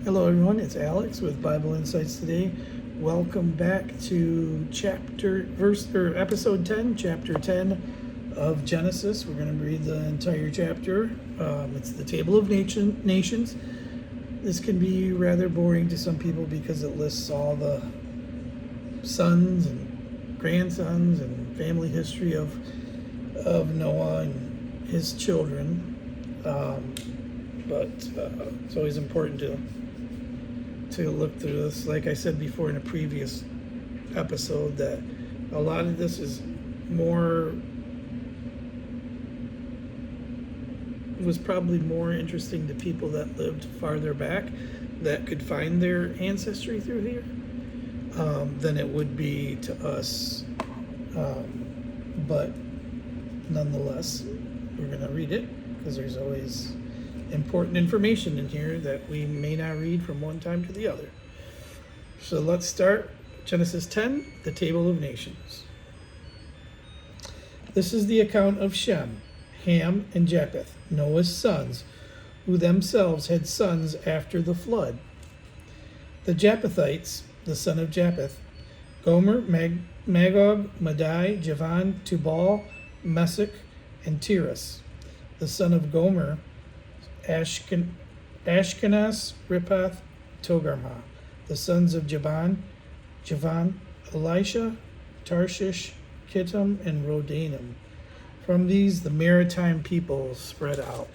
Hello, everyone. It's Alex with Bible Insights today. Welcome back to episode 10, chapter 10 of Genesis. We're going to read the entire chapter. It's the Table of Nations. This can be rather boring to some people because it lists all the sons and grandsons and family history of Noah and his children. But it's always important to look through this. Like I said before in a previous episode, that a lot of this is was probably more interesting to people that lived farther back that could find their ancestry through here than it would be to us. But nonetheless, we're going to read it because there's always important information in here that we may not read from one time to the other. So let's start Genesis 10, the Table of Nations. This is the account of Shem, Ham, and Japheth, Noah's sons, who themselves had sons after the flood. The Japhethites, the son of Japheth, Gomer, Magog, Madai, Javan, Tubal, Mesech, and Tiras. The son of Gomer, Ashkenaz, Riphath, Togarmah. The sons of Javan, Elisha, Tarshish, Kittim, and Rodanim. From these, the maritime peoples spread out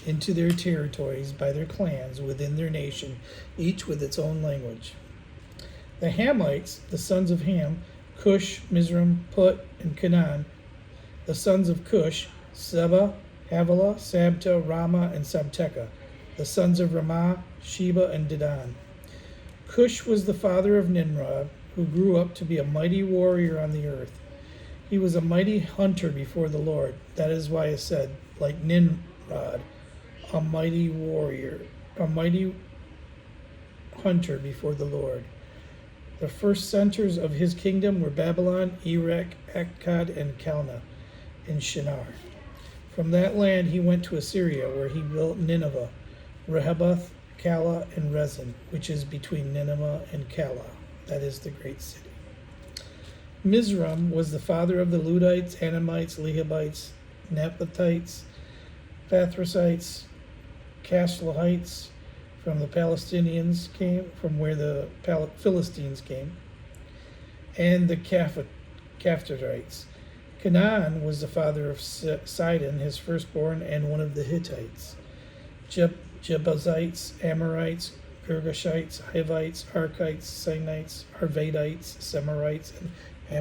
into their territories by their clans within their nation, each with its own language. The Hamites, the sons of Ham, Cush, Mizraim, Put, and Canaan. The sons of Cush, Seba, Havilah, Sabta, Ramah, and Sabteca. The sons of Ramah, Sheba, and Dedan. Cush was the father of Nimrod, who grew up to be a mighty warrior on the earth. He was a mighty hunter before the Lord. That is why it said, like Nimrod, a mighty warrior, a mighty hunter before the Lord. The first centers of his kingdom were Babylon, Erech, Akkad, and Calneh in Shinar. From that land he went to Assyria, where he built Nineveh, Rehoboth, Calah, and Rezin, which is between Nineveh and Calah. That is the great city. Mizraim was the father of the Ludites, Anamites, Lehabites, Naphthites, Pathrusites, Casluhites, from the Palestinians came, from where the Philistines came, and the Caphtorites. Canaan was the father of Sidon, his firstborn, and one of the Hittites. Jebusites, Amorites, Girgashites, Hivites, Arkites, Sinites, Arvadites, Semarites, and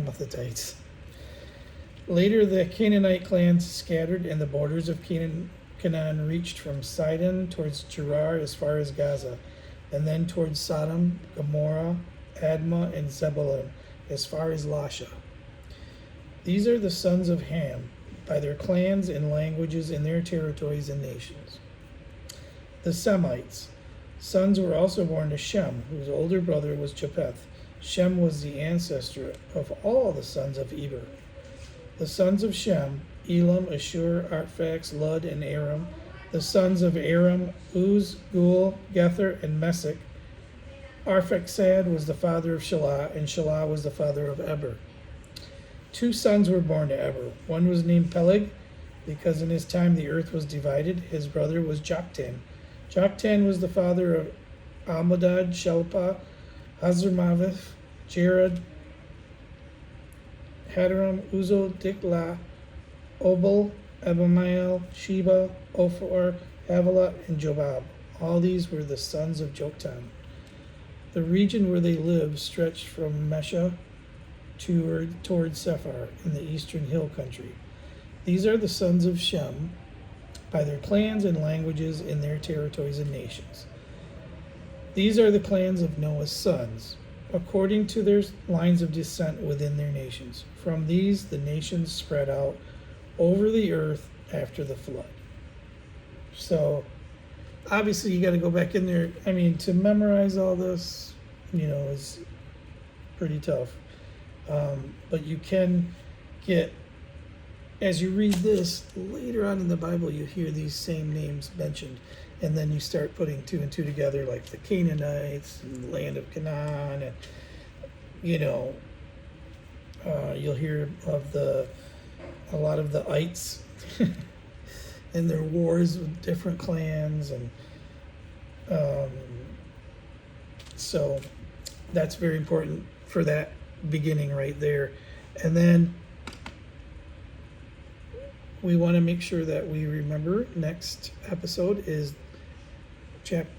Amathites. Later, the Canaanite clans scattered, and the borders of Canaan reached from Sidon towards Gerar as far as Gaza, and then towards Sodom, Gomorrah, Admah, and Zebulun as far as Lasha. These are the sons of Ham, by their clans and languages in their territories and nations. The Semites. Sons were also born to Shem, whose older brother was Japheth. Shem was the ancestor of all the sons of Eber. The sons of Shem, Elam, Ashur, Arphax, Lud, and Aram. The sons of Aram, Uz, Gul, Gether, and Mesech. Arphaxad was the father of Shelah, and Shelah was the father of Eber. 2 sons were born to Eber. One was named Peleg, because in his time the earth was divided. His brother was Joktan. Joktan was the father of Almodad, Shelpah, Hazarmaveth, Jared, Hadaram, Uzo, Diklah, Obal, Abimael, Sheba, Ophir, Havilah, and Jobab. All these were the sons of Joktan. The region where they lived stretched from Mesha toward Sephar in the eastern hill country. These are the sons of Shem, by their clans and languages in their territories and nations. These are the clans of Noah's sons, according to their lines of descent within their nations. From these, the nations spread out over the earth after the flood. So, obviously, you got to go back in there. I mean, to memorize all this, is pretty tough. But you can get as you read this, later on in the Bible, you hear these same names mentioned. And then you start putting two and two together, like the Canaanites and the land of Canaan. And, you know, you'll hear of a lot of the ites and their wars with different clans. And so that's very important for that beginning right there. And then we want to make sure that we remember next episode is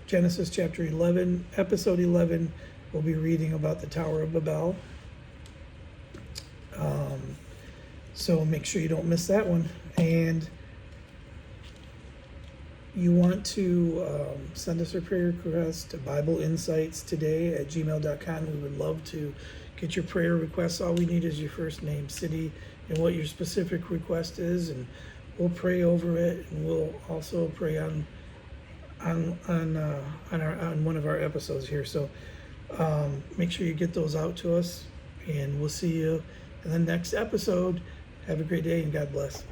Genesis chapter 11. Episode 11, we'll be reading about the Tower of Babel. So make sure you don't miss that one. And you want to send us a prayer request to BibleInsightsToday@gmail.com. We would love to get your prayer requests. All we need is your first name, city, and what your specific request is, and we'll pray over it, and we'll also pray on one of our episodes here. So make sure you get those out to us, and we'll see you in the next episode. Have a great day, and God bless.